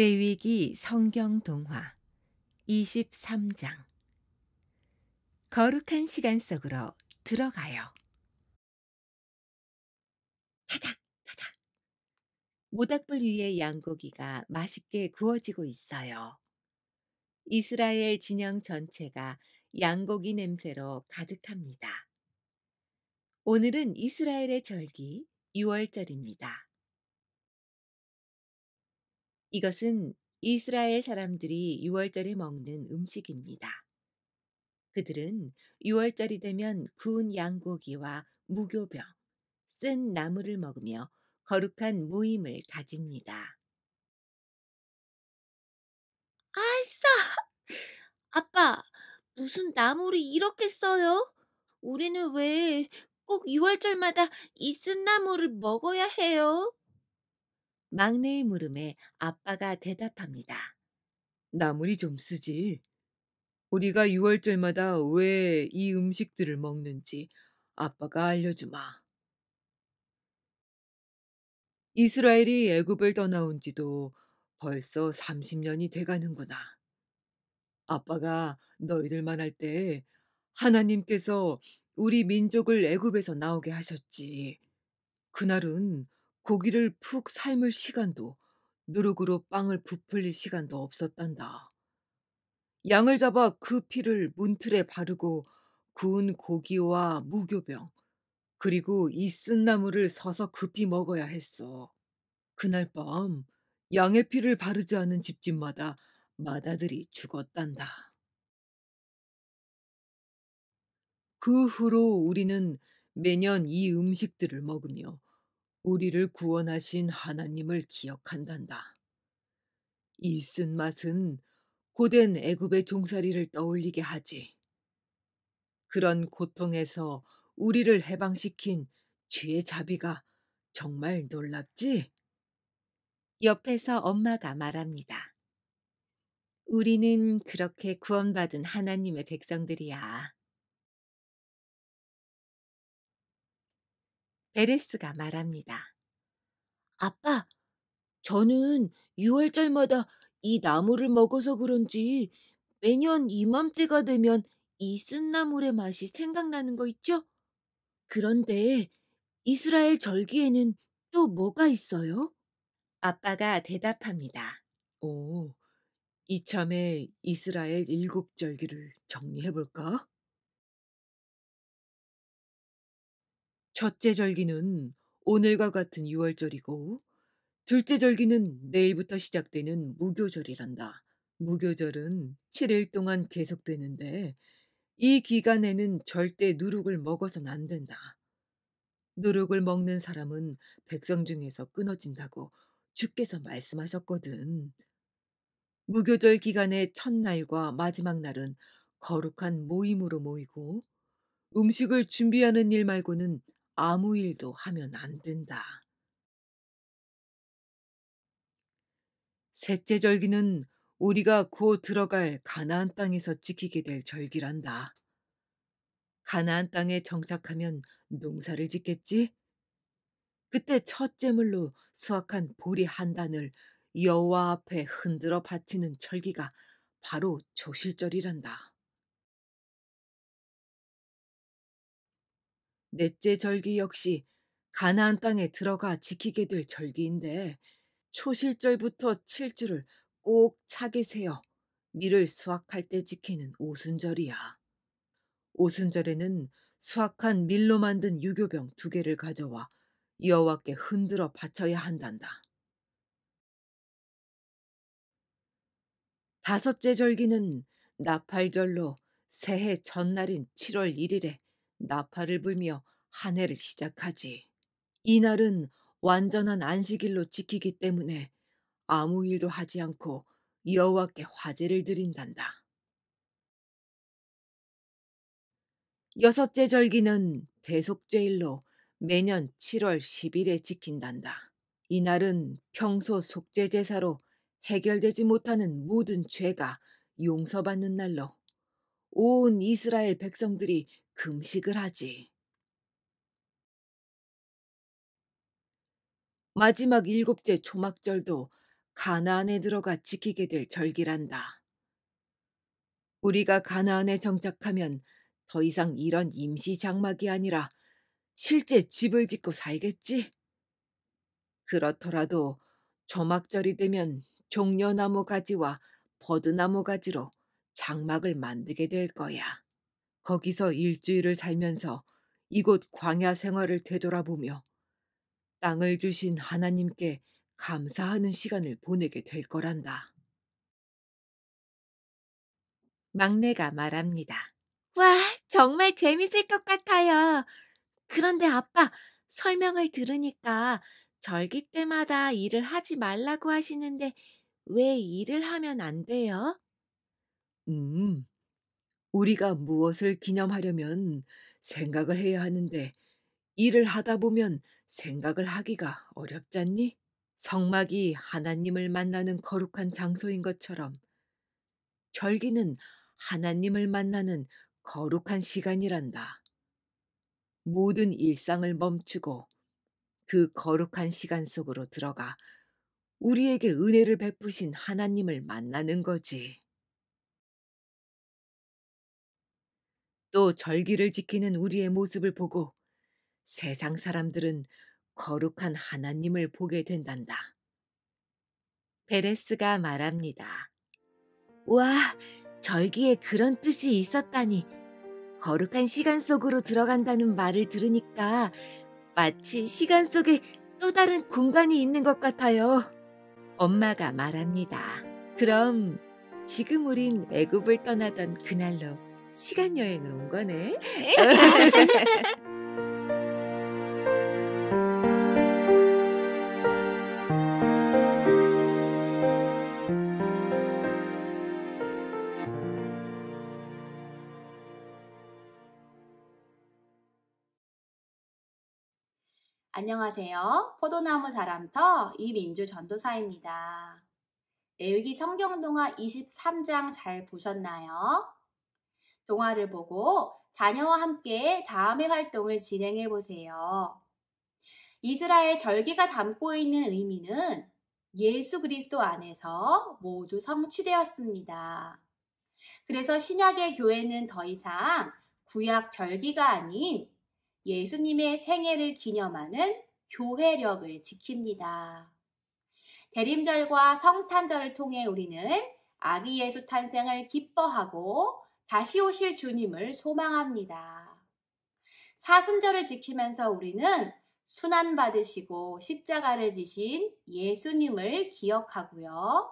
레위기 성경 동화 23장 거룩한 시간 속으로 들어가요. 타닥 타닥 모닥불 위에 양고기가 맛있게 구워지고 있어요. 이스라엘 진영 전체가 양고기 냄새로 가득합니다. 오늘은 이스라엘의 절기 6월절입니다. 이것은 이스라엘 사람들이 6월절에 먹는 음식입니다. 그들은 6월절이 되면 구운 양고기와 무교병, 쓴 나물을 먹으며 거룩한 모임을 가집니다. 아이싸! 아빠, 무슨 나물이 이렇게 써요? 우리는 왜 꼭 6월절마다 이 쓴나물을 먹어야 해요? 막내의 물음에 아빠가 대답합니다. 나물이 좀 쓰지. 우리가 6월절마다 왜 이 음식들을 먹는지 아빠가 알려주마. 이스라엘이 애굽을 떠나온 지도 벌써 30년이 돼가는구나. 아빠가 너희들만 할 때 하나님께서 우리 민족을 애굽에서 나오게 하셨지. 그날은 고기를 푹 삶을 시간도 누룩으로 빵을 부풀릴 시간도 없었단다. 양을 잡아 그 피를 문틀에 바르고 구운 고기와 무교병 그리고 이 쓴나물을 서서 급히 먹어야 했어. 그날 밤 양의 피를 바르지 않은 집집마다 맏아들이 죽었단다. 그 후로 우리는 매년 이 음식들을 먹으며 우리를 구원하신 하나님을 기억한단다. 이 쓴맛은 고된 애굽의 종살이를 떠올리게 하지. 그런 고통에서 우리를 해방시킨 주의 자비가 정말 놀랍지? 옆에서 엄마가 말합니다. 우리는 그렇게 구원받은 하나님의 백성들이야. 베레스가 말합니다. 아빠, 저는 6월절마다 이 나물을 먹어서 그런지 매년 이맘때가 되면 이 쓴나물의 맛이 생각나는 거 있죠? 그런데 이스라엘 절기에는 또 뭐가 있어요? 아빠가 대답합니다. 오, 이참에 이스라엘 일곱 절기를 정리해볼까? 첫째 절기는 오늘과 같은 6월절이고, 둘째 절기는 내일부터 시작되는 무교절이란다. 무교절은 7일 동안 계속되는데, 이 기간에는 절대 누룩을 먹어선 안 된다. 누룩을 먹는 사람은 백성 중에서 끊어진다고 주께서 말씀하셨거든. 무교절 기간의 첫날과 마지막 날은 거룩한 모임으로 모이고 음식을 준비하는 일 말고는 아무 일도 하면 안 된다. 셋째 절기는 우리가 곧 들어갈 가나안 땅에서 지키게 될 절기란다. 가나안 땅에 정착하면 농사를 짓겠지? 그때 첫 제물로 수확한 보리 한 단을 여호와 앞에 흔들어 바치는 절기가 바로 조실절이란다. 넷째 절기 역시 가나안 땅에 들어가 지키게 될 절기인데 초실절부터 7주를 꼭 차게 세어 밀을 수확할 때 지키는 오순절이야. 오순절에는 수확한 밀로 만든 유교병 2개를 가져와 여호와께 흔들어 바쳐야 한단다. 다섯째 절기는 나팔절로 새해 첫날인 7월 1일에 나팔을 불며 한 해를 시작하지. 이날은 완전한 안식일로 지키기 때문에 아무 일도 하지 않고 여호와께 화제를 드린단다. 여섯째 절기는 대속죄일로 매년 7월 10일에 지킨단다. 이날은 평소 속죄 제사로 해결되지 못하는 모든 죄가 용서받는 날로 온 이스라엘 백성들이 금식을 하지. 마지막 일곱째 초막절도 가나안에 들어가 지키게 될 절기란다. 우리가 가나안에 정착하면 더 이상 이런 임시 장막이 아니라 실제 집을 짓고 살겠지? 그렇더라도 조막절이 되면 종려나무 가지와 버드나무 가지로 장막을 만들게 될 거야. 거기서 일주일을 살면서 이곳 광야 생활을 되돌아보며 땅을 주신 하나님께 감사하는 시간을 보내게 될 거란다. 막내가 말합니다. 와, 정말 재밌을 것 같아요. 그런데 아빠, 설명을 들으니까 절기 때마다 일을 하지 말라고 하시는데 왜 일을 하면 안 돼요? 음, 우리가 무엇을 기념하려면 생각을 해야 하는데 일을 하다 보면 생각을 하기가 어렵잖니? 성막이 하나님을 만나는 거룩한 장소인 것처럼 절기는 하나님을 만나는 거룩한 시간이란다. 모든 일상을 멈추고 그 거룩한 시간 속으로 들어가 우리에게 은혜를 베푸신 하나님을 만나는 거지. 또 절기를 지키는 우리의 모습을 보고 세상 사람들은 거룩한 하나님을 보게 된단다. 베레스가 말합니다. 와, 절기에 그런 뜻이 있었다니. 거룩한 시간 속으로 들어간다는 말을 들으니까 마치 시간 속에 또 다른 공간이 있는 것 같아요. 엄마가 말합니다. 그럼 지금 우린 애굽을 떠나던 그날로 시간 여행을 온 거네. 안녕하세요. 포도나무 사람터 이민주 전도사입니다. 레위기 성경동화 23장 잘 보셨나요? 동화를 보고 자녀와 함께 다음의 활동을 진행해 보세요. 이스라엘 절기가 담고 있는 의미는 예수 그리스도 안에서 모두 성취되었습니다. 그래서 신약의 교회는 더 이상 구약 절기가 아닌 예수님의 생애를 기념하는 교회력을 지킵니다. 대림절과 성탄절을 통해 우리는 아기 예수 탄생을 기뻐하고 다시 오실 주님을 소망합니다. 사순절을 지키면서 우리는 순환받으시고 십자가를 지신 예수님을 기억하고요.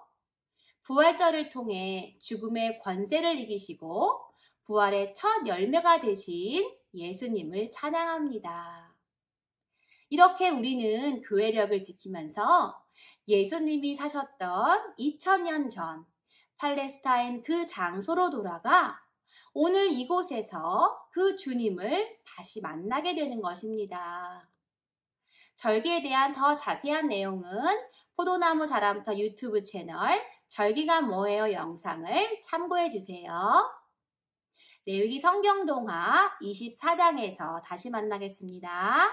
부활절을 통해 죽음의 권세를 이기시고 부활의 첫 열매가 되신 예수님을 찬양합니다. 이렇게 우리는 교회력을 지키면서 예수님이 사셨던 2000년 전 팔레스타인 그 장소로 돌아가 오늘 이곳에서 그 주님을 다시 만나게 되는 것입니다. 절기에 대한 더 자세한 내용은 포도나무 자람터 유튜브 채널 절기가 뭐예요 영상을 참고해 주세요. 레위기 성경동화 24장에서 다시 만나겠습니다.